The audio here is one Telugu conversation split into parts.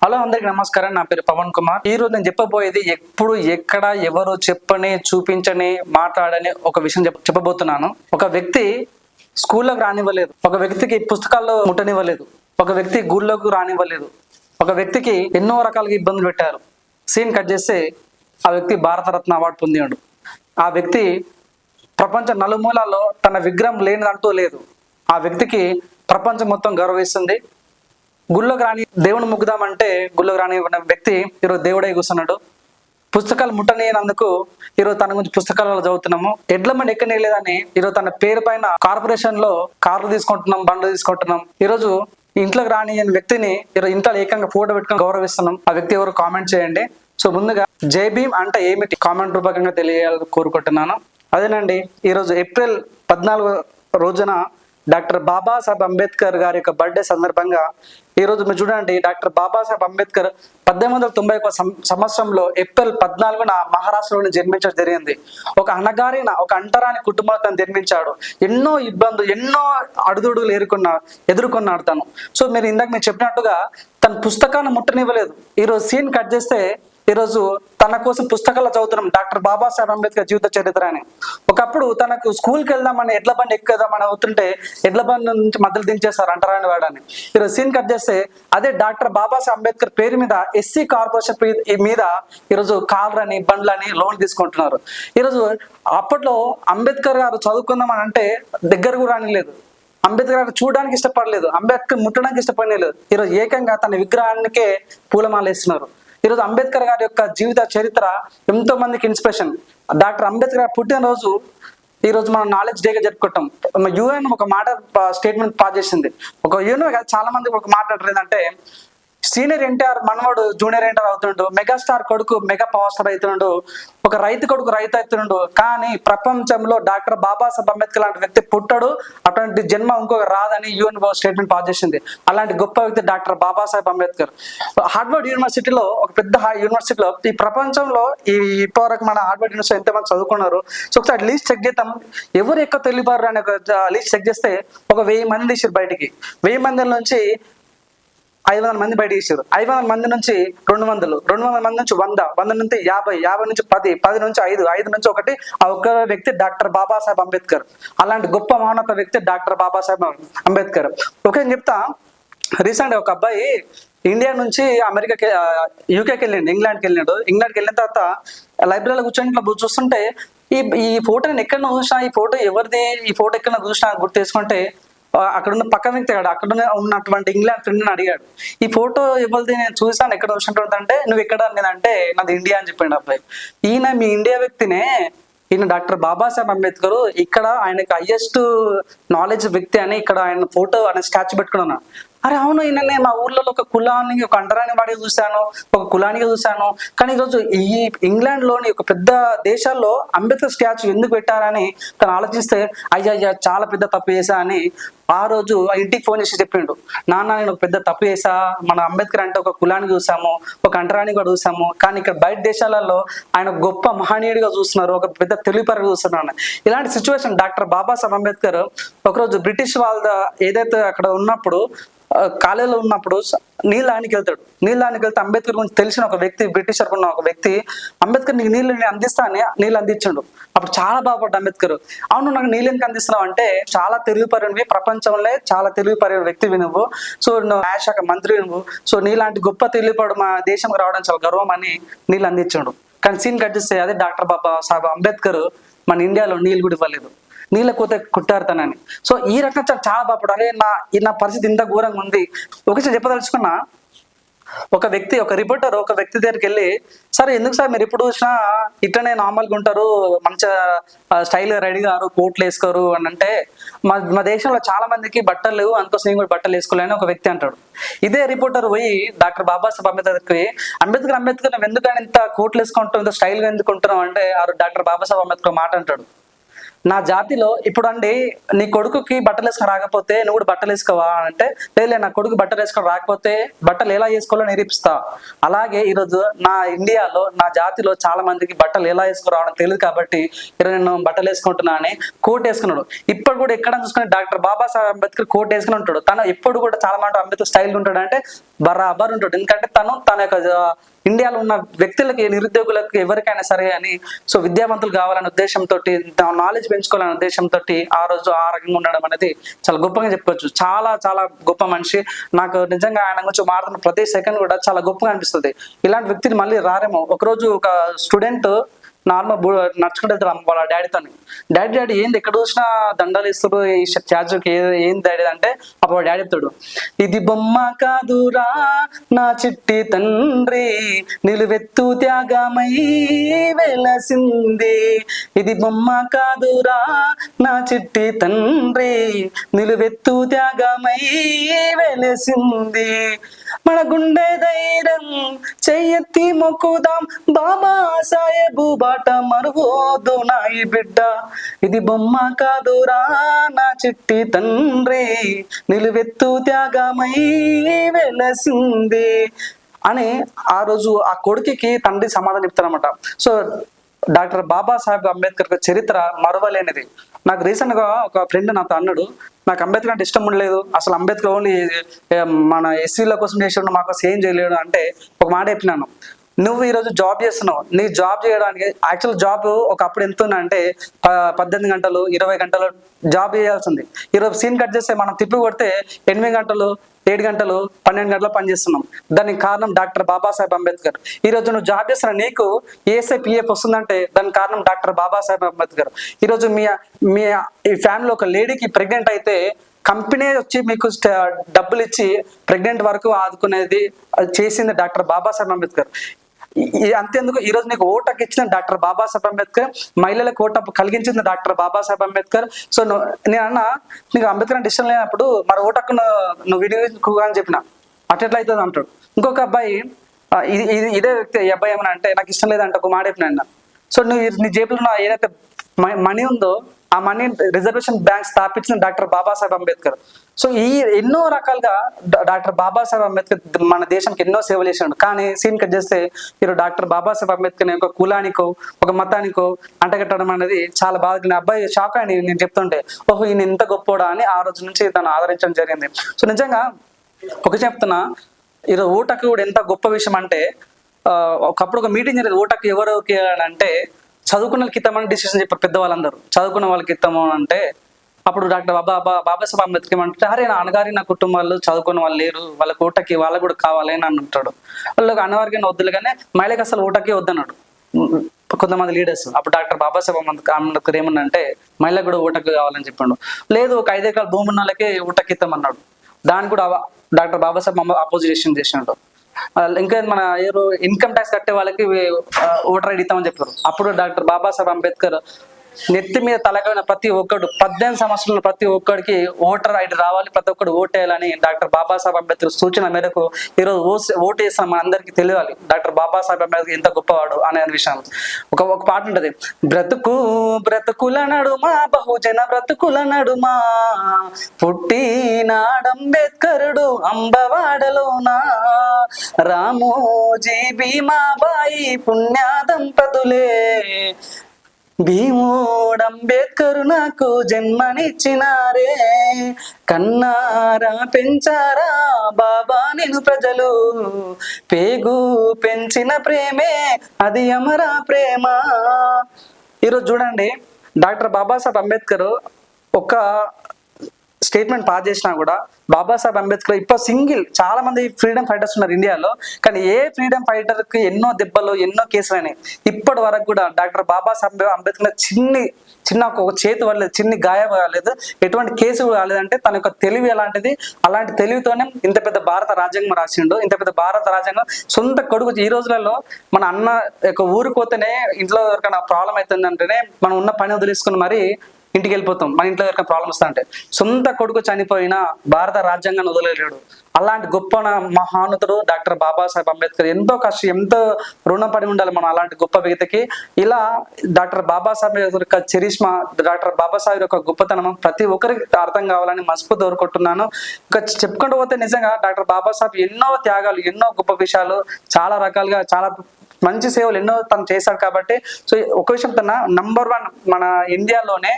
హలో అందరికి నమస్కారం. నా పేరు పవన్ కుమార్. ఈ రోజు నేను చెప్పబోయేది ఎప్పుడు ఎక్కడ ఎవరు చెప్పని చూపించని మాట్లాడని ఒక విషయం చెప్పబోతున్నాను. ఒక వ్యక్తి స్కూల్లోకి రానివ్వలేదు, ఒక వ్యక్తికి పుస్తకాల్లో ముట్టనివ్వలేదు, ఒక వ్యక్తి గుళ్ళకు రానివ్వలేదు, ఒక వ్యక్తికి ఎన్నో రకాలుగా ఇబ్బందులు పెట్టారు. సీన్ కట్ చేస్తే ఆ వ్యక్తి భారతరత్న అవార్డు పొందాడు. ఆ వ్యక్తి ప్రపంచ నలుమూలలో తన విగ్రహం లేనిదంటూ లేదు. ఆ వ్యక్తికి ప్రపంచం మొత్తం గౌరవిస్తుంది. గుళ్ళోకి రాని దేవుని ముగ్గుదామంటే గుళ్ళోకి రాని వ్యక్తి ఈరోజు దేవుడై కూర్చున్నాడు. పుస్తకాలు ముట్టనినందుకు ఈరోజు తన గురించి పుస్తకాలలో చదువుతున్నాము. ఎడ్ల మంది ఎక్కనేలేదని ఈరోజు తన పేరు పైన కార్పొరేషన్ లో కార్లు తీసుకుంటున్నాం, బండ్లు తీసుకుంటున్నాం. ఈరోజు ఇంట్లోకి రాని వ్యక్తిని ఈరోజు ఇంట్లో ఏకంగా ఫోటో పెట్టుకొని గౌరవిస్తున్నాం. ఆ వ్యక్తి ఎవరు కామెంట్ చేయండి. సో ముందుగా జై భీమ్ అంటే ఏమిటి కామెంట్ రూపకంగా తెలియాలని కోరుకుంటున్నాను. అదేనండి, ఈరోజు ఏప్రిల్ 14 రోజున డాక్టర్ బాబాసాహెబ్ అంబేద్కర్ గారి యొక్క బర్త్డే సందర్భంగా ఈరోజు మీరు చూడండి, డాక్టర్ బాబాసాహెబ్ అంబేద్కర్ 1891 సంవత్సరంలో ఏప్రిల్ 14న మహారాష్ట్రలోని జన్మించడం జరిగింది. ఒక అణగారిన ఒక అంటరాని కుటుంబంలో తను జన్మించాడు. ఎన్నో ఇబ్బందులు, ఎన్నో అడుగుడుగులు ఎదుర్కొన్నాడు తను. సో మీరు చెప్పినట్టుగా తన పుస్తకాన్ని ముట్టనివ్వలేదు. ఈరోజు సీన్ కట్ చేస్తే ఈరోజు తన కోసం పుస్తకాలు చదువుతున్నాం, డాక్టర్ బాబాసాహెబ్ అంబేద్కర్ జీవిత చరిత్ర అని. ఒకప్పుడు తనకు స్కూల్కి వెళ్దామని ఎడ్ల బండి ఎక్కుదామని అవుతుంటే ఎడ్ల బండి నుంచి మధ్యలో దించేస్తారు అంటరాని వాడని. ఈరోజు సీన్ కట్ చేస్తే అదే డాక్టర్ బాబాసాహెబ్ అంబేద్కర్ పేరు మీద ఎస్సీ కార్పొరేషన్ మీద ఈరోజు కార్లని బండ్లని లోన్ తీసుకుంటున్నారు. ఈరోజు అప్పట్లో అంబేద్కర్ గారు చదువుకుందామని అంటే దగ్గర కూడా రానిలేదు. అంబేద్కర్ గారు చూడడానికి ఇష్టపడలేదు, అంబేద్కర్ ముట్టడానికి ఇష్టపడలేదు. ఈరోజు ఏకంగా తన విగ్రహానికే పూలమాల వేస్తున్నారు. ఈరోజు అంబేద్కర్ గారి యొక్క జీవిత చరిత్ర ఎంతో మందికి ఇన్స్పిరేషన్. డాక్టర్ అంబేద్కర్ గారి పుట్టినరోజు ఈరోజు మనం నాలెడ్జ్ డేగా జరుపుకుంటాం. యుఎన్ ఒక మాట స్టేట్మెంట్ పాస్ చేసింది. ఒక యుఎన్ చాలా మంది ఒక మాట్లాడారు ఏంటంటే, సీనియర్ ఎన్టీఆర్ మనవాడు జూనియర్ ఎన్టీఆర్ అవుతుండు, మెగాస్టార్ కొడుకు మెగా పవర్ స్టార్ అవుతుండు, ఒక రైతు కొడుకు రైతు అవుతుండు. కానీ ప్రపంచంలో డాక్టర్ బాబాసాహెబ్ అంబేద్కర్ లాంటి వ్యక్తి పుట్టడు, అటువంటి జన్మ ఇంకొక రాదని యుఎన్ స్టేట్మెంట్ పాస్ చేసింది. అలాంటి గొప్ప వ్యక్తి డాక్టర్ బాబాసాహెబ్ అంబేద్కర్. హార్వర్డ్ యూనివర్సిటీలో, ఒక పెద్ద యూనివర్సిటీలో, ఈ ప్రపంచంలో ఇప్పటివరకు మన హార్వర్డ్ యూనివర్సిటీ ఎంతమంది చదువుకున్నారు. సో ఒకసారి లీస్ట్ చెక్ చేద్దాం, ఎవరు ఎక్కువ తెలియబారు అని ఒక లీస్ట్ చెక్ చేస్తే ఒక 1000 మంది తీసారు బయటికి. 1000 మంది నుంచి 500 మంది బయట తీసారు. 500 మంది నుంచి 200, 200 మంది నుంచి 100, 100 నుంచి 50, 50 నుంచి 10, 10 నుంచి 5, 5 నుంచి 1. ఆ ఒక్క వ్యక్తి డాక్టర్ బాబాసాహెబ్ అంబేద్కర్. అలాంటి గొప్ప మానవ వ్యక్తి డాక్టర్ బాబాసాహెబ్ అంబేద్కర్. ఓకే చెప్తా. రీసెంట్ ఒక అబ్బాయి ఇండియా నుంచి అమెరికాకి యూకేకి వెళ్ళిండు, ఇంగ్లాండ్కి వెళ్ళినాడు. ఇంగ్లాండ్కి వెళ్ళిన తర్వాత లైబ్రరీలో కూర్చొని ఇట్లా చూస్తుంటే ఈ ఫోటో నేను ఎక్కడ చూసినా, ఈ ఫోటో ఎవరిది, ఈ ఫోటో ఎక్కడ చూసినా గుర్తు చేసుకుంటే అక్కడున్న పక్క వ్యక్తి అక్కడ ఉన్నటువంటి ఇంగ్లాండ్ ఫ్రెండ్ని అడిగాడు, ఈ ఫోటో ఎవరిది, నేను చూసాను ఎక్కడ చూసినట్టుంటే, నువ్వు ఎక్కడ నేనంటే నాది ఇండియా అని చెప్పాడు అబ్బాయి. ఈయన మీ ఇండియా వ్యక్తినే, ఈయన డాక్టర్ బాబాసాహెబ్ అంబేద్కర్. ఇక్కడ ఆయనకు హైయెస్ట్ నాలెడ్జ్ వ్యక్తి అని ఇక్కడ ఆయన ఫోటో ఆయన స్టాచ్యూ పెట్టుకున్నాను. అరే అవును, ఈయననే మా ఊర్లో ఒక కులాన్ని, ఒక అంటరాని వాడిగా చూశాను, ఒక కులానిగా చూశాను. కానీ ఈరోజు ఈ ఇంగ్లాండ్లోని ఒక పెద్ద దేశాల్లో అంబేద్కర్ స్టాచ్యూ ఎందుకు పెట్టారని తను ఆలోచిస్తే, అయ్యా చాలా పెద్ద తప్పు చేశా అని ఆ రోజు ఇంటికి ఫోన్ చేసి చెప్పిండు, నాన్న నేను ఒక పెద్ద తప్పు చేశా, మన అంబేద్కర్ అంటే ఒక కులానికి చూసాము, ఒక అంటరాని కూడా చూసాము, కానీ ఇక్కడ బయట దేశాలలో ఆయన గొప్ప మహనీయుడిగా చూస్తున్నారు, ఒక పెద్ద తెలుగుపరగా చూస్తున్నారు. ఇలాంటి సిచ్యువేషన్ డాక్టర్ బాబాసాహెబ్ అంబేద్కర్ ఒకరోజు బ్రిటిష్ వాళ్ళ ఏదైతే అక్కడ ఉన్నప్పుడు కాలేజీలో ఉన్నప్పుడు నీళ్ళానికి వెళ్తాడు. నీళ్ళానికి వెళ్తే అంబేద్కర్ గురించి తెలిసిన ఒక వ్యక్తి, బ్రిటిషర్ ఉన్న ఒక వ్యక్తి, అంబేద్కర్ నీకు నీళ్ళు నేను అందిస్తా అని నీళ్ళు అందించాడు. అప్పుడు చాలా బాగుపడ్డా అంబేద్కర్. అవును, నాకు నీళ్ళు ఎందుకు అందిస్తున్నావు అంటే, చాలా తెలుగుపరివి, ప్రపంచంలో చాలా తెలుగుపరిన వ్యక్తివి నువ్వు, సో నువ్వు న్యాయశాఖ మంత్రి నువ్వు, సో నీలాంటి గొప్ప తెలుగుపడు మా దేశంకి రావడం చాలా గర్వం అని నీళ్ళు అందించాడు. కానీ సీన్ కట్టిస్తే అదే డాక్టర్ బాబాసాహెబ్ అంబేద్కర్ మన ఇండియాలో నీళ్ళు కూడా ఇవ్వలేదు, నీళ్ళ కోత కుట్టారు తనని. సో ఈ రకంగా చాలా బాగుపడు. అరే నా పరిస్థితి ఇంత ఘోరంగా ఉంది. ఒకసారి చెప్పదలుచుకున్నా, ఒక వ్యక్తి, ఒక రిపోర్టర్ ఒక వ్యక్తి దగ్గరికి వెళ్ళి, సార్ ఎందుకు సార్ మీరు ఎప్పుడు చూసినా ఇట్లనే నార్మల్గా ఉంటారు, మంచిగా స్టైల్గా రెడీ గారు, కోట్లు వేసుకోరు అని అంటే, మా దేశంలో చాలా మందికి బట్టలు లేవు, అందుకోసం నేను కూడా బట్టలు వేసుకోలేని ఒక వ్యక్తి అంటాడు. ఇదే రిపోర్టర్ పోయి డాక్టర్ బాబాసాహెబ్ అంబేద్కర్కి, అంబేద్కర్ నువ్వు ఎందుకని ఇంత కోట్లు వేసుకుంటావు, ఇంత స్టైల్గా ఎందుకు ఉంటున్నావు అంటే, డాక్టర్ బాబాసాహెబ్ అంబేద్కర్ మాట అంటాడు, నా జాతిలో ఇప్పుడు అండి నీ కొడుకుకి బట్టలు వేసుకొని రాకపోతే నువ్వు కూడా బట్టలు వేసుకోవా అంటే లేదు, నా కొడుకు బట్టలు వేసుకొని రాకపోతే బట్టలు ఎలా వేసుకోవాలో నిరూపిస్తా. అలాగే ఈరోజు నా ఇండియాలో నా జాతిలో చాలా మందికి బట్టలు ఎలా వేసుకుని రావడం తెలియదు కాబట్టి ఈరోజు నేను బట్టలు వేసుకుంటున్నా అని కోట్ వేసుకున్నాడు. ఇప్పుడు కూడా ఎక్కడ చూసుకుని డాక్టర్ బాబాసాహెబ్ అంబేద్కర్ కోట్ వేసుకుని ఉంటాడు. తను ఎప్పుడు కూడా చాలా మాట అంబేద్కర్ స్టైల్ ఉంటాడు అంటే బరాబర్ ఉంటాడు. ఎందుకంటే తన యొక్క ఇండియాలో ఉన్న వ్యక్తులకి, నిరుద్యోగులకు, ఎవరికైనా సరే అని సో విద్యావంతులు కావాలనే ఉద్దేశంతో, నాలెడ్జ్ పెంచుకోవాలనే ఉద్దేశంతో ఆ రోజు ఆ రకంగా ఉండడం అనేది చాలా గొప్పగా చెప్పుకోవచ్చు. చాలా చాలా గొప్ప మనిషి. నాకు నిజంగా ఆయన గురించి మాట్లాడుతున్న ప్రతి సెకండ్ కూడా చాలా గొప్పగా అనిపిస్తుంది. ఇలాంటి వ్యక్తిని మళ్ళీ రారేమో. ఒకరోజు ఒక స్టూడెంట్ నార్మల్ నడుచుకుంటూ వెళ్తారు వాళ్ళ డాడీతో. డాడీ ఏంది ఎక్కడ చూసినా దండాలు ఇస్తారు ఈ చార్జుకి, ఏంది డాడీ అంటే అప్పుడు డాడీ చెప్తాడు, ఇది బొమ్మ కాదురా నా చిట్టి తండ్రి నిలువెత్తు త్యాగమై వెలసింది, ఇది బొమ్మ కాదురా నా చిట్టి తండ్రి నిలువెత్తు త్యాగమై వెలసింది, మన గుండె ధైర్యం చెయ్యెత్తి మొక్కుదాం బాబా సాహెబు బాట మరువోదు నాయి బిడ్డ, ఇది బొమ్మ కాదురా నా చిట్టి తండ్రి నిలువెత్తు త్యాగమై వెలసింది అని ఆ రోజు ఆ కొడుకుకి తండ్రి సమాధానం చెప్తారన్నమాట. సో డాక్టర్ బాబాసాహెబ్ అంబేద్కర్ చరిత్ర మరవలేనిది. నాకు రీసెంట్ గా ఒక ఫ్రెండ్ నాతో అన్నాడు, నాకు అంబేద్కర్ అంటే ఇష్టం ఉండలేదు, అసలు అంబేద్కర్ ఓన్లీ మన ఎస్సీల కోసం చేసాడు, మాకు ఏం చేయలేడు అంటే ఒక మాట చెప్పినాను, నువ్వు ఈరోజు జాబ్ చేస్తున్నావు, నీ జాబ్ చేయడానికి యాక్చువల్ జాబ్ ఒకప్పుడు ఎంత అంటే 18 గంటలు 20 గంటలు జాబ్ చేయాల్సింది. ఈరోజు సీన్ కట్ చేస్తే మనం తిప్పి కొడితే 8 గంటలు 7 గంటలు 12 గంటలు పనిచేస్తున్నాం. దానికి కారణం డాక్టర్ బాబాసాహెబ్ అంబేద్కర్. ఈరోజు నువ్వు జాబ్ చేస్తున్న నీకు ఏఎస్ఐ-పిఎఫ్ వస్తుందంటే దానికి కారణం డాక్టర్ బాబాసాహెబ్ అంబేద్కర్. ఈరోజు మీ ఈ ఫ్యామిలీలో ఒక లేడీకి ప్రెగ్నెంట్ అయితే కంపెనీ వచ్చి మీకు డబ్బులు ఇచ్చి ప్రెగ్నెంట్ వరకు ఆదుకునేది చేసింది డాక్టర్ బాబాసాహెబ్ అంబేద్కర్. అంతేందుకు ఈరోజు నీకు ఓటు ఇచ్చిన డాక్టర్ బాబాసాహెబ్ అంబేద్కర్, మహిళలకు ఓటు కలిగించింది డాక్టర్ బాబాసాహెబ్ అంబేద్కర్. సో నేను అన్నా నీకు అంబేద్కర్ అంటే ఇష్టం లేనప్పుడు మరి ఓటు హక్కు నువ్వు వినియోగించుకో అని చెప్పిన, అట్లా అవుతుంది అంటాడు. ఇంకొక అబ్బాయి ఇదే వ్యక్తి, ఈ అబ్బాయి ఏమన్నా అంటే నాకు ఇష్టం లేదంటే ఒక మాట చెప్పిన. సో నువ్వు నీ జేబులో ఏదైతే మనీ ఉందో ఆ మనీ రిజర్వేషన్ బ్యాంక్ స్థాపించిన డాక్టర్ బాబాసాహెబ్ అంబేద్కర్. సో ఈ ఎన్నో రకాలుగా డాక్టర్ బాబాసాహెబ్ అంబేద్కర్ మన దేశానికి ఎన్నో సేవలు చేశాడు. కానీ సీన్ కట్ చేస్తే మీరు డాక్టర్ బాబాసాహెబ్ అంబేద్కర్ ఒక కులానికో ఒక మతానికో అంటగట్టడం అనేది చాలా బాధ. అబ్బాయి షాక్ అని నేను చెప్తుంటే, ఓహో ఈయన ఇంత గొప్పోడా అని ఆ రోజు నుంచి తను ఆదరించడం జరిగింది. సో నిజంగా ఒక చెప్తున్నా, ఈరోజు ఓటకు కూడా ఎంత గొప్ప విషయం అంటే, ఒకప్పుడు ఒక మీటింగ్ జరిగింది, ఓటకు ఎవరికి అంటే చదువుకున్న వాళ్ళకి ఇస్తామని డిసిషన్ చెప్పారు పెద్దవాళ్ళందరూ. చదువుకున్న వాళ్ళకి ఇస్తాము అంటే అప్పుడు డాక్టర్ బాబాసాహెబ్ అంబేద్కర్ అంటే, అరే నా అన్నగారి నా కుటుంబాలు చదువుకున్న వాళ్ళు లేరు, వాళ్ళ ఓటకి వాళ్ళకు కూడా కావాలి అని అంటాడు. వాళ్ళకి అన్నవారికి వద్దులు కానీ మహిళకి అసలు ఓటకే వద్దన్నాడు కొంతమంది లీడర్స్. అప్పుడు డాక్టర్ బాబాసాహెబ్ అంబేద్కర్ ఏమన్నంటే మహిళకు కూడా ఓటకు కావాలని చెప్పాడు. లేదు ఒక 5 ఎకరాల భూమి ఉన్న వాళ్ళకే ఓటకి ఇస్తామన్నాడు. దాన్ని కూడా డాక్టర్ బాబాసాహెబ్ అపోజిషన్ చేసినట్టు. ఇంకా మన ఇన్కమ్ ట్యాక్స్ కట్టే వాళ్ళకి ఓటర్ ఐడి ఇస్తామని చెప్పారు. అప్పుడు డాక్టర్ బాబాసాహెబ్ అంబేద్కర్ నెత్తి మీద తలకైన ప్రతి ఒక్కడు 18 సంవత్సరాల ప్రతి ఒక్కడికి ఓటర్ ఐడి రావాలి, ప్రతి ఒక్కడు ఓటేయాలని డాక్టర్ బాబాసాహెబ్ అంబేద్కర్ సూచన మేరకు ఈరోజు ఓటు వేస్తాం మన అందరికీ తెలియాలి డాక్టర్ బాబాసాహెబ్ అంబేద్కర్ ఎంత గొప్పవాడు అనే విషయం. ఒక పాట ఉంటది, బ్రతుకుల నడుమా బహుజన బ్రతుకుల నడుమా పుట్టినాడంబేద్కరుడు అంబవాడలోనా, రామోజీ భీమాబాయి పుణ్య దంపతులే, భీముడంబేద్కరు నాకు జన్మనిచ్చినారే, కన్నారా పెంచారా బాబా నేను ప్రజలు, పేగు పెంచిన ప్రేమే అది అమరా ప్రేమ. ఈరోజు చూడండి డాక్టర్ బాబాసాహెబ్ అంబేద్కర్ ఒక స్టేట్మెంట్ పాస్ చేసినా కూడా బాబాసాహెబ్ అంబేద్కర్ ఇప్పుడు సింగిల్, చాలా మంది ఫ్రీడమ్ ఫైటర్స్ ఉన్నారు ఇండియాలో, కానీ ఏ ఫ్రీడమ్ ఫైటర్ కి ఎన్నో దెబ్బలు ఎన్నో కేసులు అయినాయి. ఇప్పటి వరకు కూడా డాక్టర్ బాబాసాహెబ్ అంబేద్కర్ చిన్న ఒక చేతి వల్ల చిన్ని గాయం కాలేదు, ఎటువంటి కేసు కాలేదంటే తన యొక్క తెలివి ఎలాంటిది, అలాంటి తెలివితోనే ఇంత పెద్ద భారత రాజ్యాంగం రాసిండు. ఇంత పెద్ద భారత రాజ్యాంగం సొంత కొడుకు. ఈ రోజులలో మన అన్న యొక్క ఊరికి పోతేనే ఇంట్లో ఎవరికైనా ప్రాబ్లం అవుతుంది అంటేనే మనం ఉన్న పని వదిలేసుకుని మరి ఇంటికి వెళ్ళిపోతాం, మన ఇంట్లో ఎవరికైనా ప్రాబ్లమ్స్ వస్తా అంటే. సొంత కొడుకు చనిపోయినా భారత రాజ్యాంగాన్ని వదిలేలేడు. అలాంటి గొప్ప మహానుతుడు డాక్టర్ బాబాసాహెబ్ అంబేద్కర్. ఎంతో కష్టం, ఎంతో రుణపడి ఉండాలి మనం అలాంటి గొప్ప వ్యక్తికి. ఇలా డాక్టర్ బాబాసాహెబ్ యొక్క చరిష్మా, డాక్టర్ బాబాసాహెబ్ యొక్క గొప్పతనం ప్రతి ఒక్కరికి అర్థం కావాలని మనస్ఫూర్తిగా కోరుకుంటున్నాను. ఇంకా చెప్పుకుంటూ పోతే నిజంగా డాక్టర్ బాబాసాహెబ్ ఎన్నో త్యాగాలు, ఎన్నో గొప్ప విషయాలు, చాలా రకాలుగా చాలా మంచి సేవలు ఎన్నో తను చేశాడు. కాబట్టి సో ఒక విషయం తన నంబర్ 1 మన ఇండియాలోనే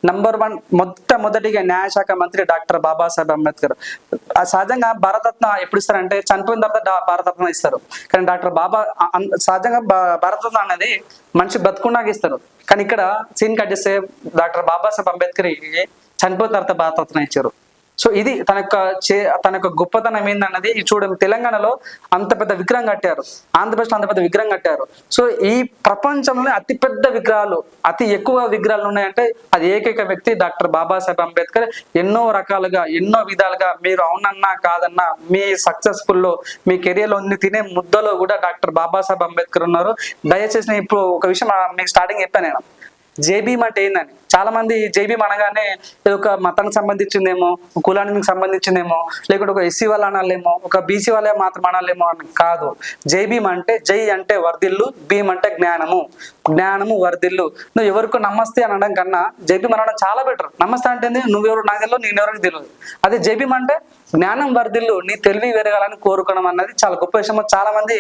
నంబర్ 1 మొట్టమొదటిగా న్యాయశాఖ మంత్రి డాక్టర్ బాబాసాహెబ్ అంబేద్కర్. సహజంగా భారతరత్న ఎప్పుడు ఇస్తారంటే చనిపోయిన తర్వాత భారతరత్న ఇస్తారు, కానీ డాక్టర్ సహజంగా భారతరత్న అనేది మనిషి బతుకున్నాక ఇస్తారు. కానీ ఇక్కడ సీన్ కట్ చేస్తే డాక్టర్ బాబాసాహెబ్ అంబేద్కర్ చనిపోయిన తర్వాత భారతరత్న ఇచ్చారు. సో ఇది తన యొక్క గొప్పతనం ఏందన్నది చూడండి. తెలంగాణలో అంత పెద్ద విగ్రహం కట్టారు, ఆంధ్రప్రదేశ్లో అంత పెద్ద విగ్రహం కట్టారు. సో ఈ ప్రపంచంలోనే అతిపెద్ద విగ్రహాలు, అతి ఎక్కువ విగ్రహాలు ఉన్నాయంటే అది ఏకైక వ్యక్తి డాక్టర్ బాబాసాహెబ్ అంబేద్కర్. ఎన్నో రకాలుగా, ఎన్నో విధాలుగా మీరు అవునన్నా కాదన్నా మీ సక్సెస్ఫుల్లో, మీ కెరియర్లో తినే ముద్దలో కూడా డాక్టర్ బాబాసాహెబ్ అంబేద్కర్ ఉన్నారు. దయచేసి నేను ఇప్పుడు ఒక విషయం మీకు స్టార్టింగ్ చెప్పాను నేను, జైభీమ్ అంటే ఏందని. చాలా మంది జైభీమ్ అనగానే ఇది ఒక మతానికి సంబంధించిందేమో, కులానికి సంబంధించిందేమో, లేకుంటే ఒక ఎస్సీ వాళ్ళు అనాలేమో, ఒక బీసీ వాళ్ళే మాత్రం అనాలేమో అని కాదు. జైభీమ్ అంటే జై అంటే వర్ధిల్లు, భీమ్ అంటే జ్ఞానము, జ్ఞానము వర్ధిల్లు. నువ్వు ఎవరికో నమస్తే అనడం కన్నా జైభీమ్ అనడం చాలా బెటర్. నమస్తే అంటే నువ్వెవరు నాకు తెలియదు, నేను ఎవరికి తెలియదు. అదే జైభీమ్ అంటే జ్ఞానం వర్ధిల్లు, నీ తెలివి పెరగాలని కోరుకోవడం అన్నది చాలా గొప్ప విషయం. చాలా మంది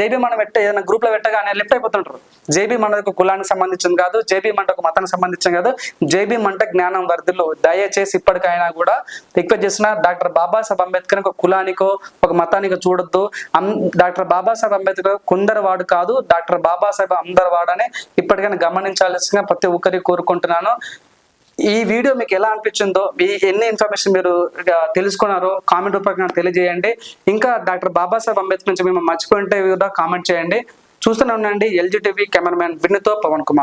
జైభీమ్ మనం ఏదైనా గ్రూప్ లో పెట్టగానే లెఫ్ట్ అయిపోతుంటారు. జైభీమ్ అనేది ఒక కులానికి సంబంధించింది కాదు, జైభీమ్ అంటే ఒక మతానికి సంబంధించింది కాదు, జైభీమ్ అంటే జ్ఞానం వర్ధిల్లు. దయచేసి ఇప్పటికైనా కూడా రిక్వెస్ట్ చేసిన డాక్టర్ బాబాసాహెబ్ అంబేద్కర్ ఒక కులానికో ఒక మతానికో చూడొద్దు. డాక్టర్ బాబాసాహెబ్ అంబేద్కర్ కొందరు వాడు కాదు, డాక్టర్ బాబాసాహెబ్ అందరు వాడనే ఇప్పటికైనా గమనించాల్సిందిగా ప్రతి ఒక్కరికి కోరుకుంటున్నాను. ఈ వీడియో మీకు ఎలా అనిపించిందో, ఎన్ని ఇన్ఫర్మేషన్ మీరు తెలుసుకున్నారో కామెంట్ రూపంగా తెలియజేయండి. ఇంకా డాక్టర్ బాబాసాహెబ్ అంబేద్కర్ నుంచి మేము మర్చిపోయింటే కూడా కామెంట్ చేయండి. చూస్తూనే ఉండండి LG TV. కెమెరామ్యాన్ విన్నుతో పవన్ కుమార్.